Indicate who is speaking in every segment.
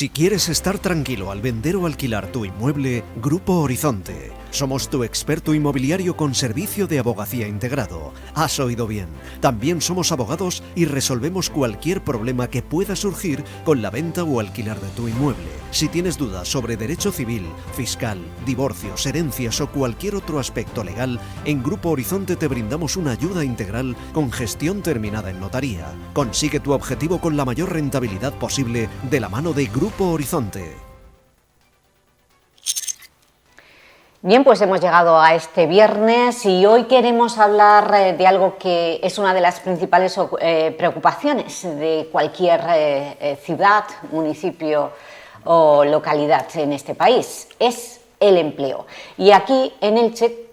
Speaker 1: Si quieres estar tranquilo al vender o alquilar tu inmueble, Grupo Horizonte. Somos tu experto inmobiliario con servicio de abogacía integrado. Has oído bien. También somos abogados y resolvemos cualquier problema que pueda surgir con la venta o alquiler de tu inmueble. Si tienes dudas sobre derecho civil, fiscal, divorcios, herencias o cualquier otro aspecto legal, en Grupo Horizonte te brindamos una ayuda integral con gestión terminada en notaría. Consigue tu objetivo con la mayor rentabilidad posible de la mano de Grupo Horizonte.
Speaker 2: Bien, pues hemos llegado a este viernes y hoy queremos hablar de algo que es una de las principales preocupaciones de cualquier ciudad, municipio o localidad en este país, es el empleo. Y aquí en Elche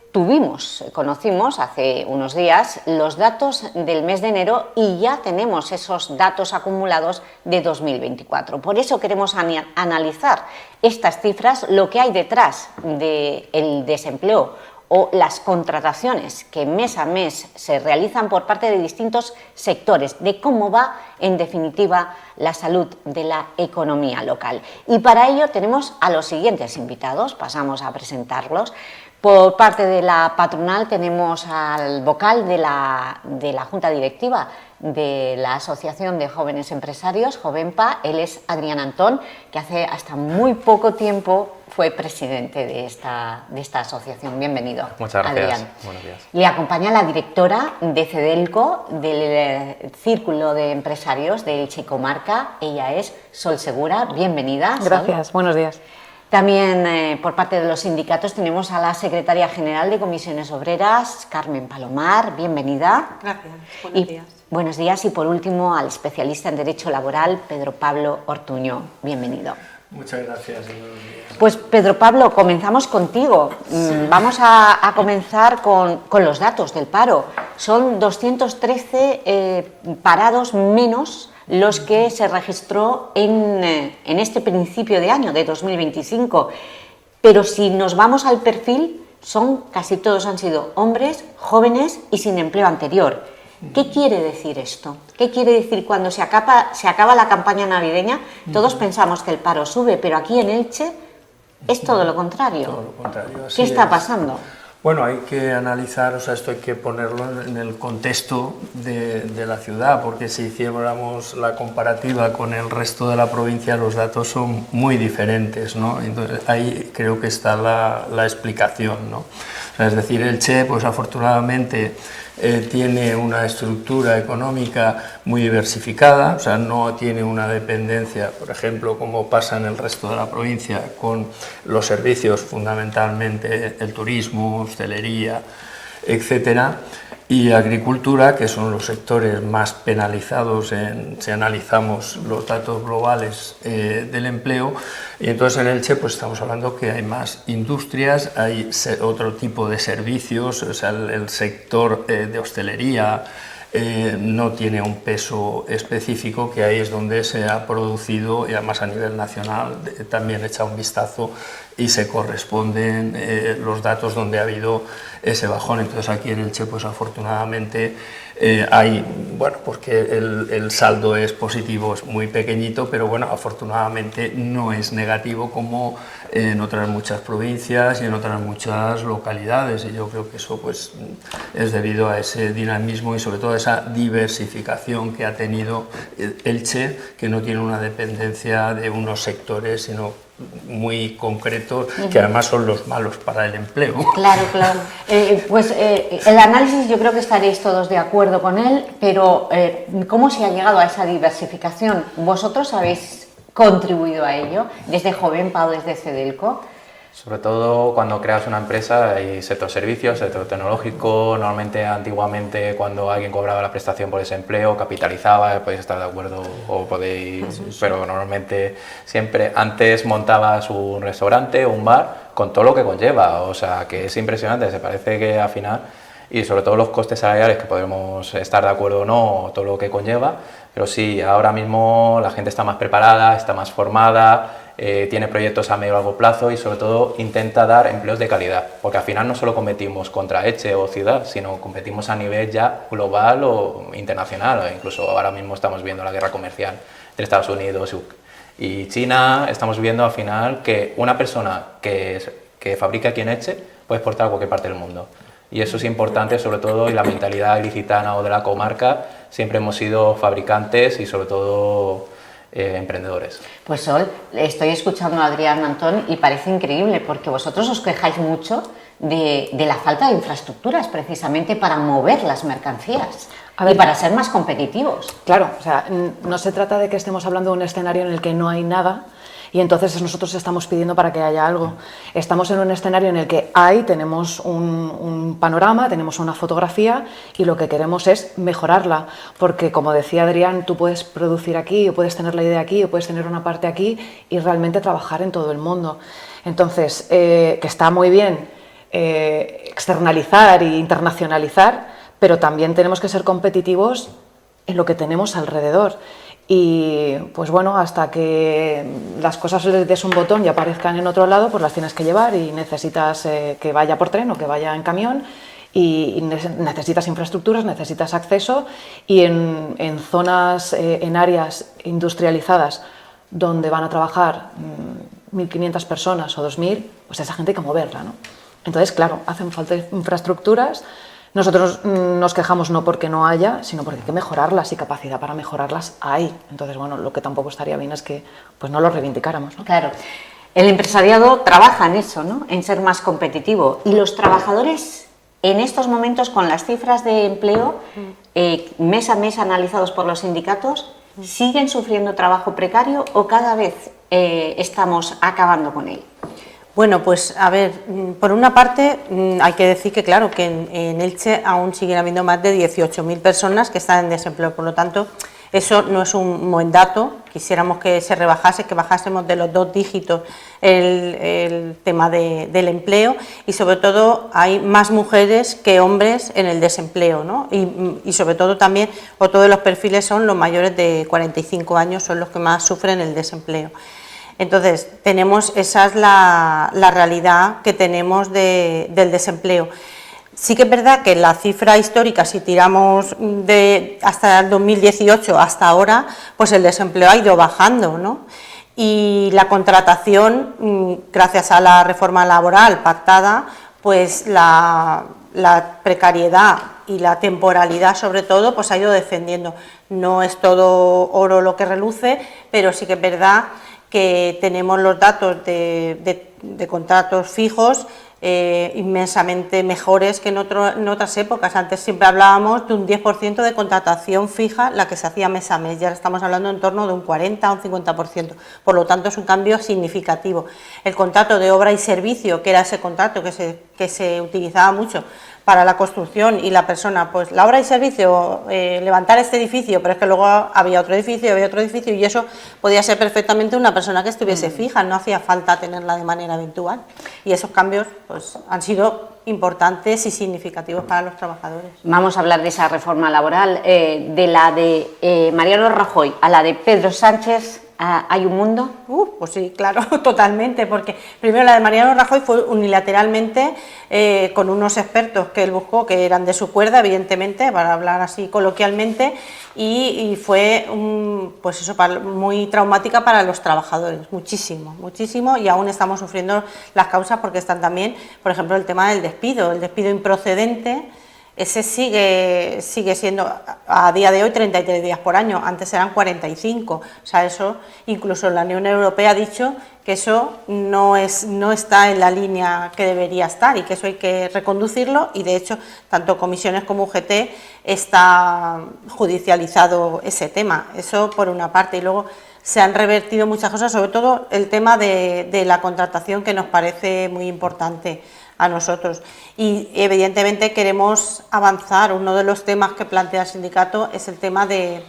Speaker 2: conocimos hace unos días los datos del mes de enero y ya tenemos esos datos acumulados de 2024. Por eso queremos analizar estas cifras, lo que hay detrás del desempleo o las contrataciones que mes a mes se realizan por parte de distintos sectores, de cómo va, en definitiva, la salud de la economía local. Y para ello tenemos a los siguientes invitados, pasamos a presentarlos. Por parte de la patronal tenemos al vocal de la Junta Directiva de la Asociación de Jóvenes Empresarios, Jovenpa. Él es Adrián Antón, que hace hasta muy poco tiempo fue presidente de esta asociación. Bienvenido.
Speaker 3: Muchas gracias.
Speaker 2: Adrián.
Speaker 3: Buenos días.
Speaker 2: Le acompaña la directora de Cedelco, del Círculo de Empresarios de Elche y Comarca. Ella es Sol Segura. Bienvenida, Sol.
Speaker 4: Gracias, buenos días.
Speaker 2: También por parte de los sindicatos tenemos a la secretaria general de Comisiones Obreras, Carmen Palomar, bienvenida.
Speaker 4: Gracias, buenos días.
Speaker 2: Buenos días y por último al especialista en Derecho Laboral, Pedro Pablo Ortuño, bienvenido.
Speaker 5: Muchas gracias y buenos días.
Speaker 2: Pues Pedro Pablo, comenzamos contigo. Sí. Vamos a comenzar con los datos del paro. Son 213 parados menos los que se registró en este principio de año, de 2025. Pero si nos vamos al perfil, casi todos han sido hombres, jóvenes y sin empleo anterior. ¿Qué quiere decir esto? ¿Qué quiere decir cuando se acaba la campaña navideña? Todos pensamos que el paro sube, pero aquí en Elche es todo lo contrario.
Speaker 5: Todo lo contrario.
Speaker 2: ¿Qué está pasando?
Speaker 5: Bueno, hay que analizar, esto hay que ponerlo en el contexto de la ciudad, porque si hiciéramos la comparativa con el resto de la provincia, los datos son muy diferentes, ¿no? Entonces ahí creo que está la explicación, ¿no? Es decir, Elche, pues afortunadamente tiene una estructura económica muy diversificada, no tiene una dependencia, por ejemplo, como pasa en el resto de la provincia, con los servicios, fundamentalmente el turismo, hostelería, etcétera, y agricultura, que son los sectores más penalizados si analizamos los datos globales del empleo. Y entonces en Elche pues estamos hablando que hay más industrias, hay otro tipo de servicios, el sector de hostelería no tiene un peso específico, que ahí es donde se ha producido, y además a nivel nacional también echa un vistazo y se corresponden los datos donde ha habido ese bajón. Entonces aquí en Elche pues afortunadamente hay, porque el saldo es positivo, es muy pequeñito, pero bueno, afortunadamente no es negativo como en otras muchas provincias y en otras muchas localidades, y yo creo que eso pues es debido a ese dinamismo y sobre todo a esa diversificación que ha tenido Elche, que no tiene una dependencia de unos sectores, sino muy concretos, que además son los malos para el empleo.
Speaker 2: Claro, claro. El análisis, yo creo que estaréis todos de acuerdo con él, pero ¿cómo se ha llegado a esa diversificación? ¿Vosotros habéis contribuido a ello, desde Jovenpa o desde Cedelco?
Speaker 3: Sobre todo cuando creas una empresa hay sector servicios, sector tecnológico. Normalmente, antiguamente, cuando alguien cobraba la prestación por desempleo, capitalizaba, podéis estar de acuerdo o podéis, pero normalmente siempre antes montabas un restaurante o un bar con todo lo que conlleva, o sea que es impresionante, se parece que al final, y sobre todo los costes salariales, que podemos estar de acuerdo o no, todo lo que conlleva, pero sí, ahora mismo la gente está más preparada, está más formada, tiene proyectos a medio y largo plazo y sobre todo intenta dar empleos de calidad, porque al final no solo competimos contra Elche o ciudad, sino competimos a nivel ya global o internacional, o incluso ahora mismo estamos viendo la guerra comercial entre Estados Unidos Y China, estamos viendo al final que una persona que fabrica aquí en Elche puede exportar a cualquier parte del mundo. Y eso es importante, sobre todo, y la mentalidad ilicitana o de la comarca, siempre hemos sido fabricantes y sobre todo emprendedores.
Speaker 2: Pues Sol, estoy escuchando a Adrián Antón y parece increíble porque vosotros os quejáis mucho de la falta de infraestructuras precisamente para mover las mercancías y para ser más competitivos.
Speaker 4: Claro, o sea, no se trata de que estemos hablando de un escenario en el que no hay nada y entonces nosotros estamos pidiendo para que haya algo. Estamos en un escenario en el que tenemos un panorama, tenemos una fotografía y lo que queremos es mejorarla, porque como decía Adrián, tú puedes producir aquí o puedes tener la idea aquí o puedes tener una parte aquí y realmente trabajar en todo el mundo. Entonces, que está muy bien externalizar e internacionalizar, pero también tenemos que ser competitivos en lo que tenemos alrededor. Y pues bueno, hasta que las cosas les des un botón y aparezcan en otro lado, pues las tienes que llevar y necesitas que vaya por tren o que vaya en camión y necesitas infraestructuras, necesitas acceso y en zonas, en áreas industrializadas donde van a trabajar 1.500 personas o 2.000, pues esa gente hay que moverla, ¿no? Entonces, claro, hacen falta infraestructuras. Nosotros nos quejamos no porque no haya, sino porque hay que mejorarlas y capacidad para mejorarlas hay. Entonces, bueno, lo que tampoco estaría bien es que pues no lo reivindicáramos, ¿no?
Speaker 2: Claro, el empresariado trabaja en eso, ¿no? En ser más competitivo. Y los trabajadores, en estos momentos, con las cifras de empleo, mes a mes analizados por los sindicatos, ¿siguen sufriendo trabajo precario o cada vez estamos acabando con él?
Speaker 6: Bueno, pues a ver, por una parte hay que decir que claro, que en Elche aún siguen habiendo más de 18.000 personas que están en desempleo, por lo tanto eso no es un buen dato, quisiéramos que se rebajase, que bajásemos de los 2 dígitos el tema del empleo y sobre todo hay más mujeres que hombres en el desempleo, ¿no? Y sobre todo también, otro de los perfiles son los mayores de 45 años, son los que más sufren el desempleo. Entonces, esa es la realidad que tenemos del desempleo. Sí que es verdad que la cifra histórica, si tiramos hasta el 2018 hasta ahora, pues el desempleo ha ido bajando, ¿no? Y la contratación, gracias a la reforma laboral pactada, pues la precariedad y la temporalidad sobre todo, pues ha ido descendiendo. No es todo oro lo que reluce, pero sí que es verdad que tenemos los datos de contratos fijos inmensamente mejores que en otras épocas. Antes siempre hablábamos de un 10% de contratación fija, la que se hacía mes a mes, ya estamos hablando en torno de un 40 o un 50%, por lo tanto es un cambio significativo. El contrato de obra y servicio, que era ese contrato que se utilizaba mucho para la construcción y la persona, pues la obra y servicio, levantar este edificio, pero es que luego había otro edificio y eso podía ser perfectamente una persona que estuviese fija, no hacía falta tenerla de manera eventual y esos cambios pues han sido importantes y significativos para los trabajadores.
Speaker 2: Vamos a hablar de esa reforma laboral, de la de Mariano Rajoy a la de Pedro Sánchez. ¿Hay un mundo?
Speaker 6: Pues sí, claro, totalmente, porque primero la de Mariano Rajoy fue unilateralmente con unos expertos que él buscó, que eran de su cuerda, evidentemente, para hablar así coloquialmente, y fue pues eso, muy traumática para los trabajadores, muchísimo, y aún estamos sufriendo las causas porque están también, por ejemplo, el tema del despido, el despido improcedente. Ese sigue siendo a día de hoy 33 días por año, antes eran 45, o sea, eso incluso la Unión Europea ha dicho que eso no está en la línea que debería estar y que eso hay que reconducirlo y de hecho tanto comisiones como UGT está judicializado ese tema, eso por una parte y luego se han revertido muchas cosas, sobre todo el tema de la contratación que nos parece muy importante a nosotros y evidentemente queremos avanzar. Uno de los temas que plantea el sindicato es el tema de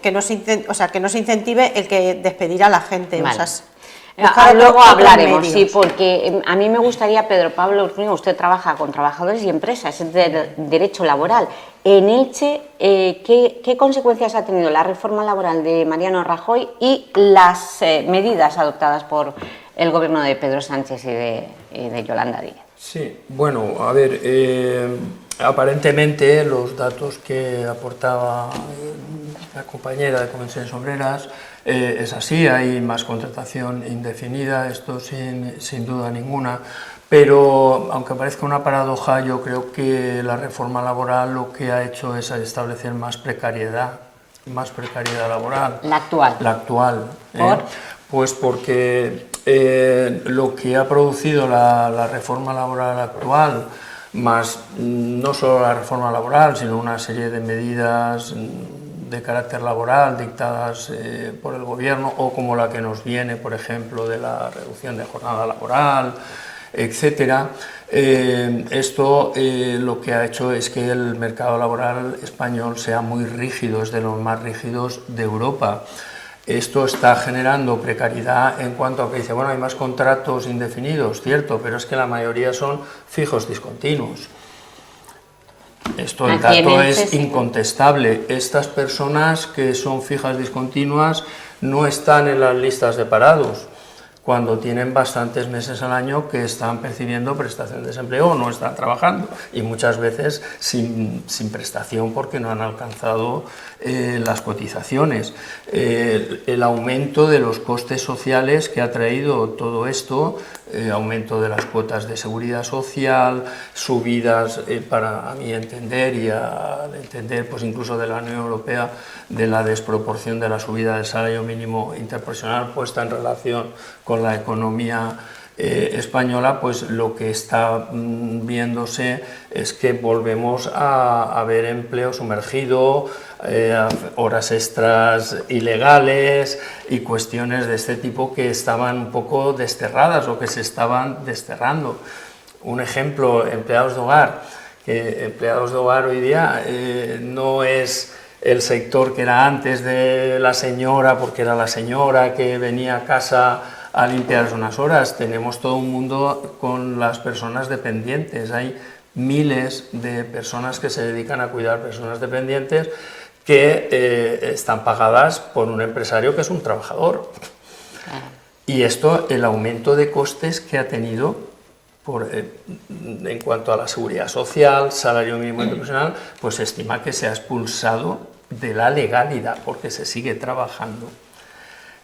Speaker 6: que no se incentive el que despedir a la gente.
Speaker 2: Vale.
Speaker 6: O sea,
Speaker 2: luego hablaremos, sí, porque a mí me gustaría, Pedro Pablo Urquijo, usted trabaja con trabajadores y empresas, es de derecho laboral. En Elche, ¿qué consecuencias ha tenido la reforma laboral de Mariano Rajoy y las medidas adoptadas por el gobierno de Pedro Sánchez y de Yolanda Díaz?
Speaker 5: Sí, bueno, a ver, aparentemente los datos que aportaba la compañera de Comisiones Obreras es así, hay más contratación indefinida, esto sin duda ninguna, pero aunque parezca una paradoja, yo creo que la reforma laboral lo que ha hecho es establecer más precariedad laboral.
Speaker 2: La actual.
Speaker 5: La actual.
Speaker 2: ¿Por?
Speaker 5: Pues porque lo que ha producido la reforma laboral actual, más no solo la reforma laboral, sino una serie de medidas de carácter laboral dictadas por el gobierno, o como la que nos viene, por ejemplo, de la reducción de jornada laboral, etcétera. Esto lo que ha hecho es que el mercado laboral español sea muy rígido, es de los más rígidos de Europa. Esto está generando precariedad en cuanto a que dice, bueno, hay más contratos indefinidos, cierto, pero es que la mayoría son fijos discontinuos. Esto, el dato es incontestable. Estas personas que son fijas discontinuas no están en las listas de parados, cuando tienen bastantes meses al año que están percibiendo prestación de desempleo o no están trabajando, y muchas veces sin prestación porque no han alcanzado las cotizaciones. El aumento de los costes sociales que ha traído todo esto, aumento de las cuotas de seguridad social, subidas, para a mi entender y al entender pues incluso de la Unión Europea, de la desproporción de la subida del salario mínimo interprofesional puesta en relación con la economía española, pues lo que está viéndose es que volvemos a ver empleo sumergido, horas extras ilegales y cuestiones de este tipo que estaban un poco desterradas o que se estaban desterrando. Un ejemplo, empleados de hogar. Empleados de hogar hoy día no es el sector que era antes de la señora, porque era la señora que venía a casa a limpiar unas horas. Tenemos todo un mundo con las personas dependientes. Hay miles de personas que se dedican a cuidar personas dependientes que están pagadas por un empresario que es un trabajador. Y esto, el aumento de costes que ha tenido en cuanto a la seguridad social, salario mínimo interprofesional, pues se estima que se ha expulsado de la legalidad, porque se sigue trabajando,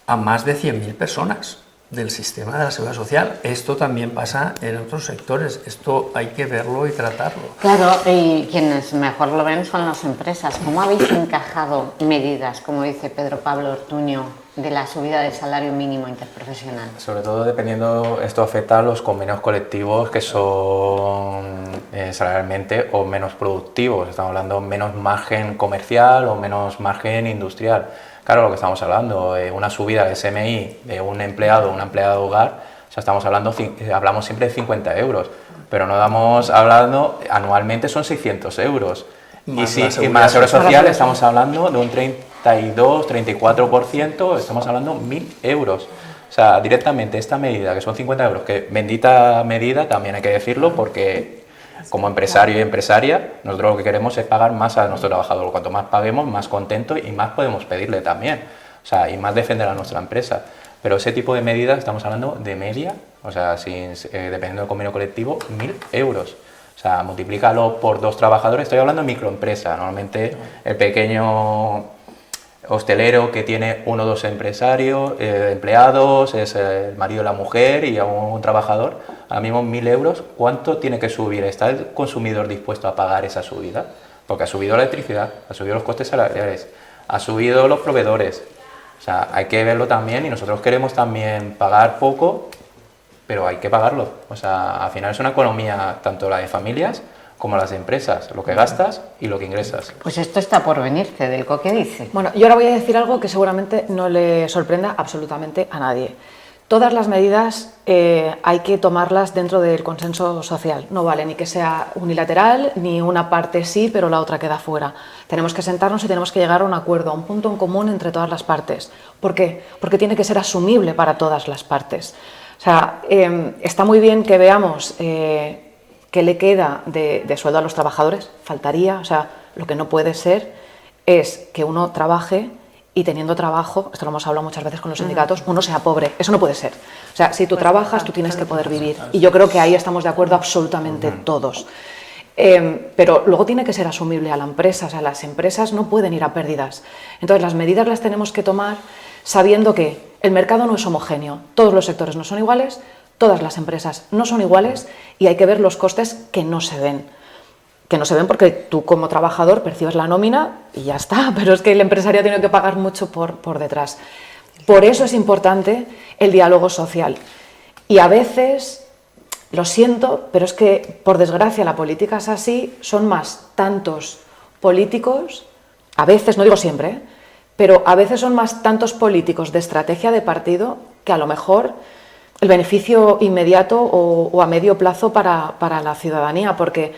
Speaker 5: a más de 100.000 personas del sistema de la seguridad social. Esto también pasa en otros sectores, esto hay que verlo y tratarlo.
Speaker 2: Claro, y quienes mejor lo ven son las empresas. ¿Cómo habéis encajado medidas, como dice Pedro Pablo Ortuño, de la subida del salario mínimo interprofesional?
Speaker 3: Sobre todo dependiendo, esto afecta a los convenios colectivos que son salarialmente o menos productivos. Estamos hablando menos margen comercial o menos margen industrial. Claro, lo que estamos hablando, una subida de SMI de un empleado o una empleada de hogar, o sea, hablamos siempre de 50 euros, pero no estamos hablando, anualmente son 600 euros. Más y más la seguridad social estamos hablando de un 32-34%, estamos hablando 1.000 euros. O sea, directamente esta medida, que son 50 euros, que bendita medida, también hay que decirlo, porque como empresario y empresaria, nosotros lo que queremos es pagar más a nuestro trabajador. Cuanto más paguemos, más contento y más podemos pedirle también. O sea, y más defender a nuestra empresa. Pero ese tipo de medidas, estamos hablando de media, o sea, dependiendo del convenio colectivo, 1.000 euros. O sea, multiplícalo por 2 trabajadores, estoy hablando de microempresa. Normalmente el pequeño hostelero que tiene 1 o 2 empleados, es el marido y la mujer y un trabajador, ahora mismo 1.000 euros, ¿cuánto tiene que subir? ¿Está el consumidor dispuesto a pagar esa subida? Porque ha subido la electricidad, ha subido los costes salariales, ha subido los proveedores. O sea, hay que verlo también y nosotros queremos también pagar poco, pero hay que pagarlo. O sea, al final es una economía, tanto la de familias como las empresas, lo que gastas y lo que ingresas.
Speaker 2: Pues esto está por venir, Cedelco, ¿qué dice?
Speaker 4: Bueno, yo ahora voy a decir algo que seguramente no le sorprenda absolutamente a nadie. Todas las medidas hay que tomarlas dentro del consenso social. No vale ni que sea unilateral, ni una parte sí, pero la otra queda fuera. Tenemos que sentarnos y tenemos que llegar a un acuerdo, a un punto en común entre todas las partes. ¿Por qué? Porque tiene que ser asumible para todas las partes. O sea, está muy bien que veamos qué le queda de sueldo a los trabajadores, faltaría. O sea, lo que no puede ser es que uno trabaje y teniendo trabajo, esto lo hemos hablado muchas veces con los sindicatos, uno sea pobre. Eso no puede ser. O O sea, si tú trabajas, tú tienes que poder vivir. Y yo creo que ahí estamos de acuerdo absolutamente todos. Pero luego tiene que ser asumible a la empresa, o sea, las empresas no pueden ir a pérdidas. Entonces, las medidas las tenemos que tomar sabiendo que el mercado no es homogéneo, todos los sectores no son iguales, todas las empresas no son iguales y hay que ver los costes que no se ven. Que no se ven porque tú como trabajador percibes la nómina y ya está, pero es que el empresario tiene que pagar mucho por detrás. Por eso es importante el diálogo social. Y a veces, lo siento, pero es que por desgracia la política es así, son más tantos políticos, a veces, no digo siempre, pero a veces son más tantos políticos de estrategia de partido que a lo mejor el beneficio inmediato o a medio plazo para la ciudadanía, porque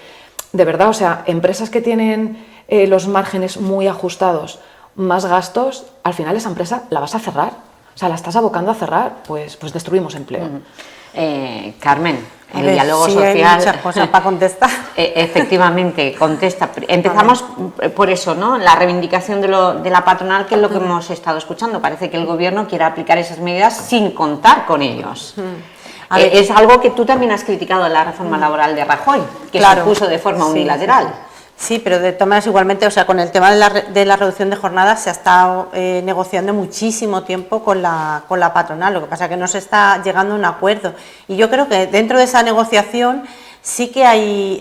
Speaker 4: de verdad, o sea, empresas que tienen los márgenes muy ajustados, más gastos, al final esa empresa la vas a cerrar, o sea, la estás abocando a cerrar, pues destruimos empleo.
Speaker 2: Carmen, el diálogo social...
Speaker 6: Hay muchas cosas para contestar.
Speaker 2: Efectivamente, contesta. Empezamos por eso, ¿no? La reivindicación de la patronal, que es lo que hemos estado escuchando. Parece que el Gobierno quiere aplicar esas medidas sin contar con ellos. Es algo que tú también has criticado en la reforma laboral de Rajoy, que se puso de forma unilateral.
Speaker 6: Sí, pero de todas maneras igualmente, o sea, con el tema de la reducción de jornadas se ha estado negociando muchísimo tiempo con la patronal, lo que pasa es que no se está llegando a un acuerdo. Y yo creo que dentro de esa negociación sí que hay,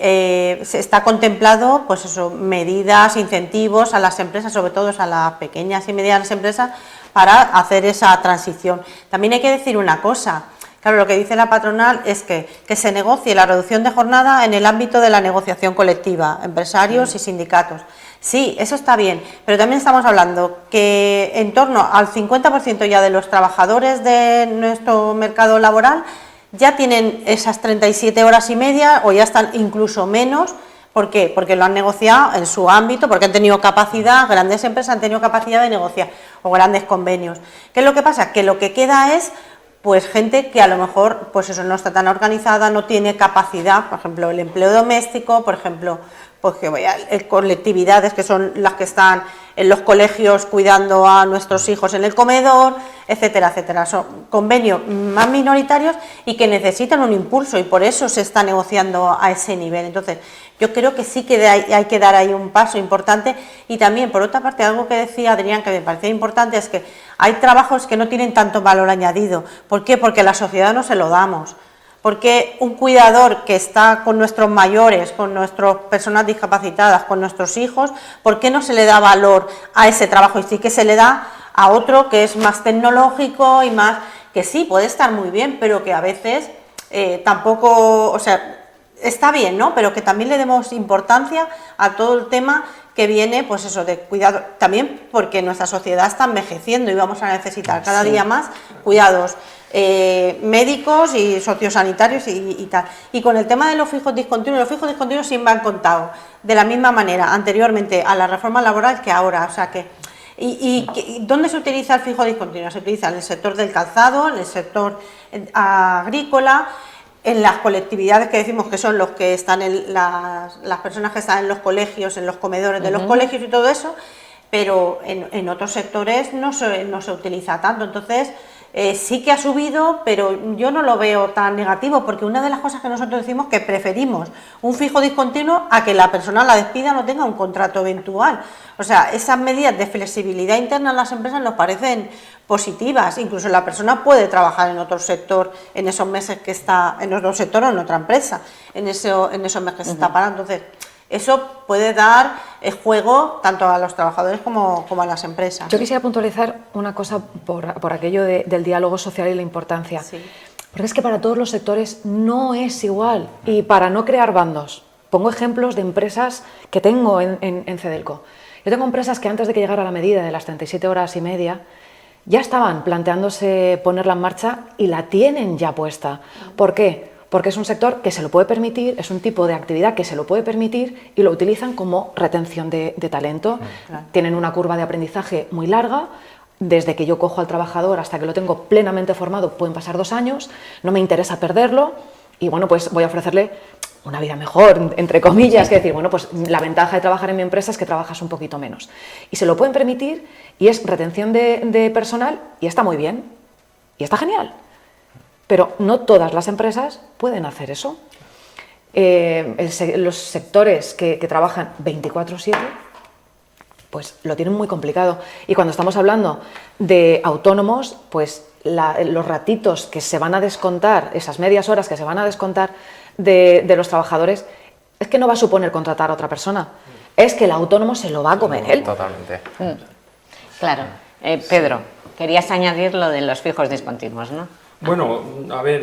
Speaker 6: se está contemplado, pues eso, medidas, incentivos a las empresas, sobre todo a las pequeñas y medianas empresas, para hacer esa transición. También hay que decir una cosa. Claro, lo que dice la patronal es que se negocie la reducción de jornada en el ámbito de la negociación colectiva, empresarios y sindicatos. Sí, eso está bien, pero también estamos hablando que en torno al 50% ya de los trabajadores de nuestro mercado laboral ya tienen esas 37 horas y media o ya están incluso menos. ¿Por qué? Porque lo han negociado en su ámbito, porque han tenido capacidad, grandes empresas han tenido capacidad de negociar o grandes convenios. ¿Qué es lo que pasa? Que lo que queda es pues gente que a lo mejor pues eso no está tan organizada, no tiene capacidad, por ejemplo el empleo doméstico, por ejemplo pues que colectividades que son las que están en los colegios cuidando a nuestros hijos en el comedor, etcétera, etcétera. Son convenios más minoritarios y que necesitan un impulso y por eso se está negociando a ese nivel. Entonces yo creo que sí que hay que dar ahí un paso importante. Y también, por otra parte, algo que decía Adrián que me parecía importante es que hay trabajos que no tienen tanto valor añadido. ¿Por qué? Porque la sociedad no se lo damos. Porque un cuidador que está con nuestros mayores, con nuestras personas discapacitadas, con nuestros hijos, ¿por qué no se le da valor a ese trabajo? Y sí que se le da a otro que es más tecnológico y más, que sí, puede estar muy bien, pero que a veces tampoco, o sea, está bien, ¿no? Pero que también le demos importancia a todo el tema que viene, pues eso, de cuidado, también porque nuestra sociedad está envejeciendo y vamos a necesitar cada día más cuidados médicos y sociosanitarios y tal. Y con el tema de los fijos discontinuos siempre han contado de la misma manera anteriormente a la reforma laboral que ahora, o sea que... ¿Y dónde se utiliza el fijo discontinuo? Se utiliza en el sector del calzado, en el sector agrícola, en las colectividades que decimos que son los que están en las personas que están en los colegios, en los comedores de los colegios y todo eso, pero en otros sectores no se utiliza tanto. Entonces sí que ha subido, pero yo no lo veo tan negativo, porque una de las cosas que nosotros decimos es que preferimos un fijo discontinuo a que la persona la despida no tenga un contrato eventual. O sea, esas medidas de flexibilidad interna en las empresas nos parecen positivas. Incluso la persona puede trabajar en otro sector en esos meses que está, en otro sector o en otra empresa, en esos meses que se está parando. Entonces, eso puede dar juego tanto a los trabajadores como a las empresas.
Speaker 4: Yo quisiera puntualizar una cosa por aquello del diálogo social y la importancia. Sí. Porque es que para todos los sectores no es igual. Y para no crear bandos, pongo ejemplos de empresas que tengo en Cedelco. Yo tengo empresas que antes de que llegara la medida de las 37 horas y media, ya estaban planteándose ponerla en marcha y la tienen ya puesta. ¿Por qué? Porque es un sector que se lo puede permitir, es un tipo de actividad que se lo puede permitir y lo utilizan como retención de talento. Claro. Tienen una curva de aprendizaje muy larga. Desde que yo cojo al trabajador hasta que lo tengo plenamente formado pueden pasar 2 años, no me interesa perderlo y bueno, pues voy a ofrecerle una vida mejor, entre comillas, que decir, bueno, pues la ventaja de trabajar en mi empresa es que trabajas un poquito menos. Y se lo pueden permitir y es retención de personal y está muy bien y está genial. pero no todas las empresas pueden hacer eso. Los sectores que trabajan 24/7, pues lo tienen muy complicado. Y cuando estamos hablando de autónomos, pues los ratitos que se van a descontar, esas medias horas que se van a descontar de los trabajadores, es que no va a suponer contratar a otra persona, es que el autónomo se lo va a comer él.
Speaker 3: Totalmente.
Speaker 2: Claro. Pedro, querías añadir lo de los fijos discontinuos, ¿no?
Speaker 5: Bueno, a ver,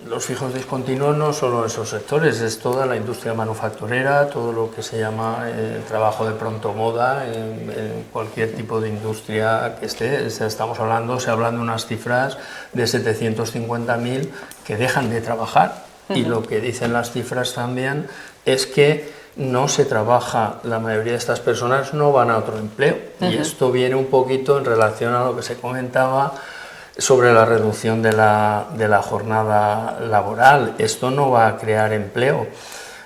Speaker 5: los fijos discontinuos no solo esos sectores, es toda la industria manufacturera, todo lo que se llama trabajo de pronto moda, en cualquier tipo de industria que esté. Estamos hablando, se hablan de unas cifras de 750.000 que dejan de trabajar, y lo que dicen las cifras también es que no se trabaja, la mayoría de estas personas no van a otro empleo, y esto viene un poquito en relación a lo que se comentaba sobre la reducción de la jornada laboral. Esto no va a crear empleo,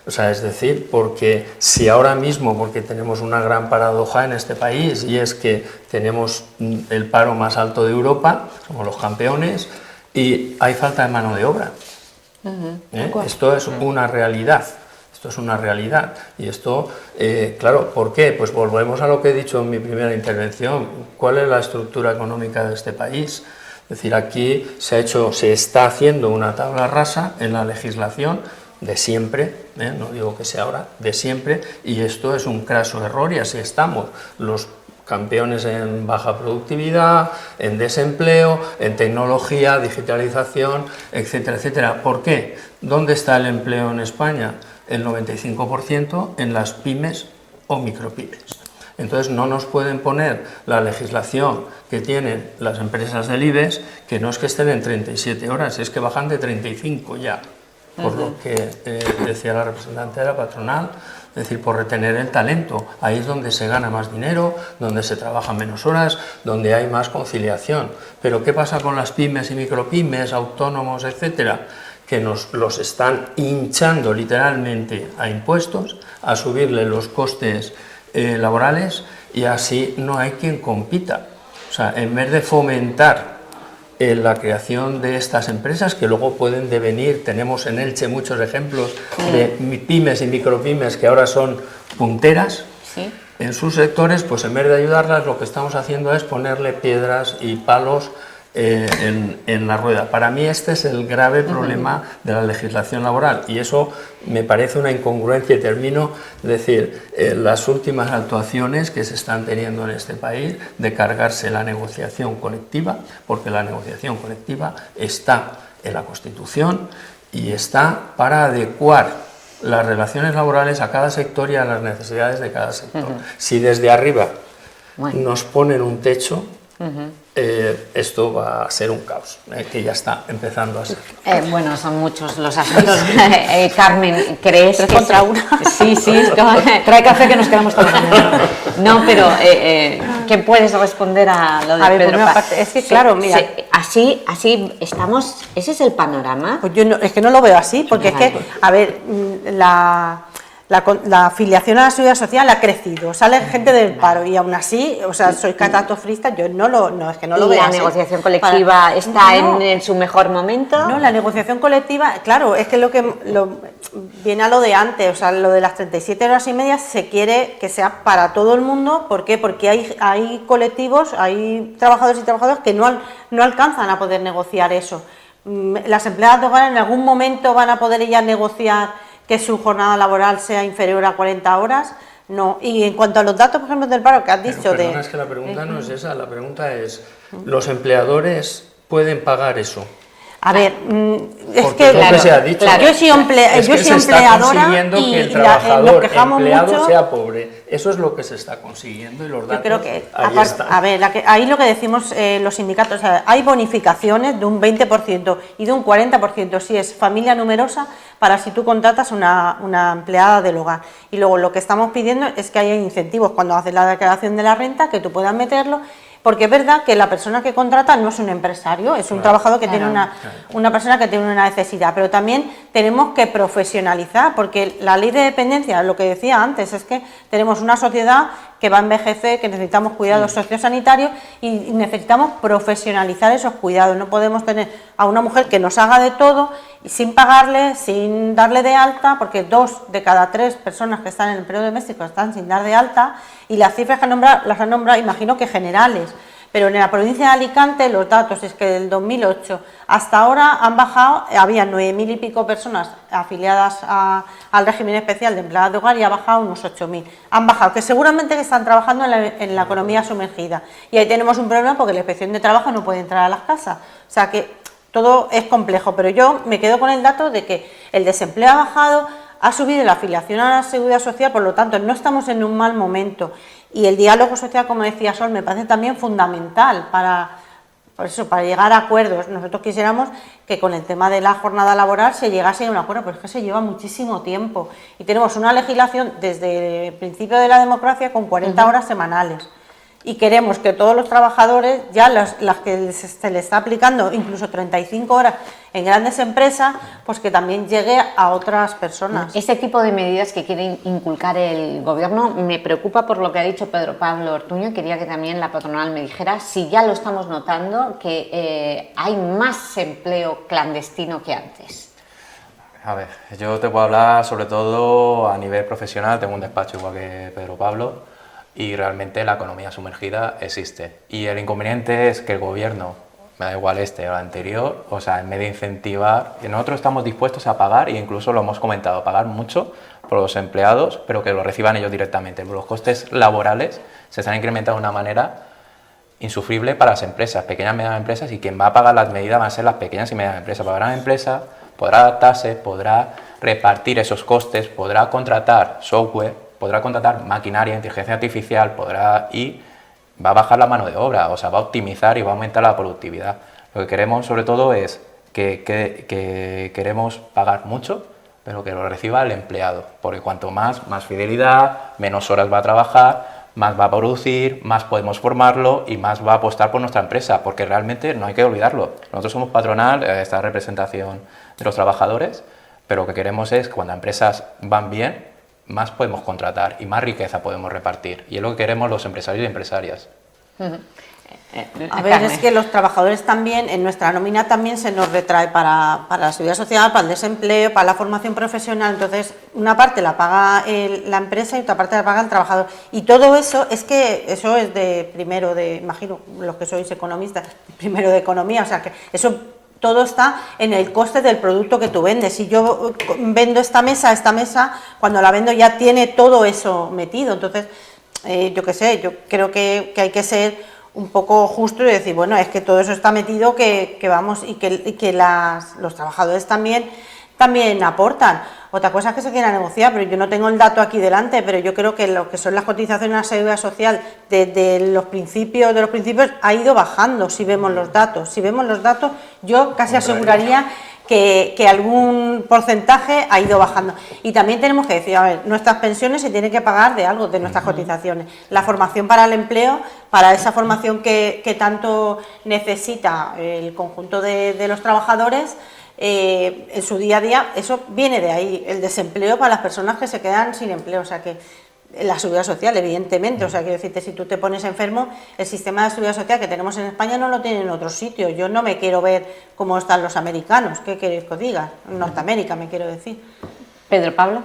Speaker 5: o sea, es decir, porque si ahora mismo, porque tenemos una gran paradoja en este país, y es que tenemos el paro más alto de Europa, somos los campeones, y hay falta de mano de obra. Esto es una realidad. Esto es una realidad, y esto, claro, ¿por qué? Pues volvemos a lo que he dicho en mi primera intervención. ¿Cuál es la estructura económica de este país? Es decir, aquí se está haciendo una tabla rasa en la legislación de siempre, no digo que sea ahora, de siempre, y esto es un craso error, y así estamos, los campeones en baja productividad, en desempleo, en tecnología, digitalización, etcétera, etcétera. ¿Por qué? ¿Dónde está el empleo en España? El 95% en las pymes o micropymes. Entonces no nos pueden poner la legislación que tienen las empresas del IBEX, que no es que estén en 37 horas, es que bajan de 35 ya, por lo que decía la representante de la patronal, es decir, por retener el talento. Ahí es donde se gana más dinero, donde se trabaja menos horas, donde hay más conciliación. Pero ¿qué pasa con las pymes y micropymes, autónomos, etcétera? Que los están hinchando literalmente a impuestos, a subirle los costes laborales, y así no hay quien compita. O sea, en vez de fomentar la creación de estas empresas, que luego pueden devenir, tenemos en Elche muchos ejemplos de pymes y micropymes que ahora son punteras en sus sectores, pues en vez de ayudarlas, lo que estamos haciendo es ponerle piedras y palos en la rueda. Para mí este es el grave problema de la legislación laboral, y eso me parece una incongruencia, y termino, es decir, las últimas actuaciones que se están teniendo en este país de cargarse la negociación colectiva, porque la negociación colectiva está en la Constitución y está para adecuar las relaciones laborales a cada sector y a las necesidades de cada sector. Si desde arriba nos ponen un techo, esto va a ser un caos, que ya está empezando a ser.
Speaker 2: Bueno, son muchos los asuntos. Carmen, ¿crees que
Speaker 6: contra uno?
Speaker 2: Sí, es como...
Speaker 4: Trae café que nos quedamos todos.
Speaker 2: No, pero ¿qué puedes responder a lo de
Speaker 6: A ver,
Speaker 2: Pedro?
Speaker 6: por una parte, es que claro, mira,
Speaker 2: así estamos, ese es el panorama.
Speaker 6: pues yo no, es que no lo veo así, porque es que, a ver, la afiliación a la seguridad social ha crecido, sale gente del paro, y aún así, o sea, soy catastrofista, yo es que no lo
Speaker 2: ¿Y
Speaker 6: veo
Speaker 2: la
Speaker 6: así.
Speaker 2: negociación colectiva está
Speaker 6: No.
Speaker 2: en su mejor momento?
Speaker 6: No, la negociación colectiva, claro, es que viene a lo de antes, o sea, lo de las 37 horas y media se quiere que sea para todo el mundo. ¿Por qué? Porque hay colectivos, hay trabajadores y trabajadoras que no alcanzan a poder negociar eso. Las empleadas de hogar en algún momento van a poder ellas negociar que su jornada laboral sea inferior a 40 horas, no. Y en cuanto a los datos, por ejemplo, del paro que has dicho...
Speaker 5: Pero perdona, es que la pregunta no es esa, la pregunta es, ¿los empleadores pueden pagar eso?
Speaker 6: A ver, es
Speaker 5: Porque
Speaker 6: que
Speaker 5: lo que se ha dicho,
Speaker 6: yo soy
Speaker 5: es que se está
Speaker 6: empleadora
Speaker 5: consiguiendo
Speaker 6: y
Speaker 5: que el
Speaker 6: nos
Speaker 5: trabajador
Speaker 6: quejamos
Speaker 5: empleado
Speaker 6: mucho.
Speaker 5: sea pobre. Eso es lo que se está consiguiendo, y los datos
Speaker 6: Yo creo que,
Speaker 5: ahí están.
Speaker 6: a ver, ahí lo que decimos los sindicatos, o sea, hay bonificaciones de un 20% y de un 40% si es familia numerosa, para si tú contratas una empleada del hogar. Y luego lo que estamos pidiendo es que haya incentivos cuando haces la declaración de la renta, que tú puedas meterlo, porque es verdad que la persona que contrata no es un empresario, es un trabajador que tiene una persona que tiene una necesidad, pero también tenemos que profesionalizar, porque la ley de dependencia, lo que decía antes, es que tenemos una sociedad que va a envejecer, que necesitamos cuidados sociosanitarios y necesitamos profesionalizar esos cuidados. No podemos tener a una mujer que nos haga de todo y sin pagarle, sin darle de alta, porque 2 de cada 3 personas que están en el empleo doméstico están sin dar de alta, y las cifras que las han nombrado, imagino que generales. Pero en la provincia de Alicante los datos es que del 2008 hasta ahora han bajado, había 9.000 y pico personas afiliadas al régimen especial de empleadas de hogar y ha bajado unos 8.000. Han bajado, que seguramente que están trabajando en la economía sumergida. Y ahí tenemos un problema porque la inspección de trabajo no puede entrar a las casas. O sea que todo es complejo, pero yo me quedo con el dato de que el desempleo ha bajado, ha subido la afiliación a la Seguridad Social, por lo tanto no estamos en un mal momento. Y el diálogo social, como decía Sol, me parece también fundamental para llegar a acuerdos. Nosotros quisiéramos que con el tema de la jornada laboral se llegase a un acuerdo, pero es que se lleva muchísimo tiempo. Y tenemos una legislación desde el principio de la democracia con 40 horas semanales. Y queremos que todos los trabajadores, ya las que se les está aplicando incluso 35 horas en grandes empresas, pues que también llegue a otras personas.
Speaker 2: Este tipo de medidas que quiere inculcar el Gobierno me preocupa por lo que ha dicho Pedro Pablo Ortuño. Quería que también la patronal me dijera si ya lo estamos notando, que hay más empleo clandestino que antes.
Speaker 3: A ver, yo te puedo hablar sobre todo a nivel profesional, tengo un despacho igual que Pedro Pablo, y realmente la economía sumergida existe. Y el inconveniente es que el Gobierno, me da igual este o el anterior, o sea, en vez de incentivar, que nosotros estamos dispuestos a pagar, e incluso lo hemos comentado, pagar mucho por los empleados, pero que lo reciban ellos directamente. Los costes laborales se están incrementando de una manera insufrible para las empresas, pequeñas y medianas empresas, y quien va a pagar las medidas van a ser las pequeñas y medianas empresas. Para la gran empresa podrá adaptarse, podrá repartir esos costes, podrá contratar software, podrá contratar maquinaria, inteligencia artificial, y va a bajar la mano de obra, o sea, va a optimizar y va a aumentar la productividad. Lo que queremos sobre todo es que queremos pagar mucho, pero que lo reciba el empleado, porque cuanto más fidelidad, menos horas va a trabajar, más va a producir, más podemos formarlo y más va a apostar por nuestra empresa, porque realmente no hay que olvidarlo. Nosotros somos patronal, esta representación de los trabajadores, pero lo que queremos es que cuando empresas van bien, más podemos contratar y más riqueza podemos repartir. Y es lo que queremos los empresarios y empresarias.
Speaker 6: A ver, es que los trabajadores también, en nuestra nómina también se nos retrae para la seguridad social, para el desempleo, para la formación profesional. Entonces, una parte la paga la empresa y otra parte la paga el trabajador. Y todo eso es de primero de, imagino, los que sois economistas, primero de economía, o sea que eso todo está en el coste del producto que tú vendes. Si yo vendo esta mesa, cuando la vendo ya tiene todo eso metido. Entonces, yo qué sé, yo creo que hay que ser un poco justo y decir, bueno, es que todo eso está metido, que vamos, y que los trabajadores también aportan. Otra cosa es que se quiera negociar, pero yo no tengo el dato aquí delante, pero yo creo que lo que son las cotizaciones a la seguridad social desde los principios ha ido bajando, si vemos los datos. Si vemos los datos, yo casi aseguraría que algún porcentaje ha ido bajando. Y también tenemos que decir, a ver, nuestras pensiones se tienen que pagar de algo, de nuestras cotizaciones. La formación para el empleo, para esa formación que tanto necesita el conjunto de los trabajadores, en su día a día, eso viene de ahí, el desempleo para las personas que se quedan sin empleo, o sea que la seguridad social, evidentemente, o sea, quiero decirte, si tú te pones enfermo, el sistema de seguridad social que tenemos en España no lo tienen en otros sitios. Yo no me quiero ver cómo están los americanos, ¿qué queréis que os diga? En Norteamérica, me quiero decir.
Speaker 2: Pedro Pablo.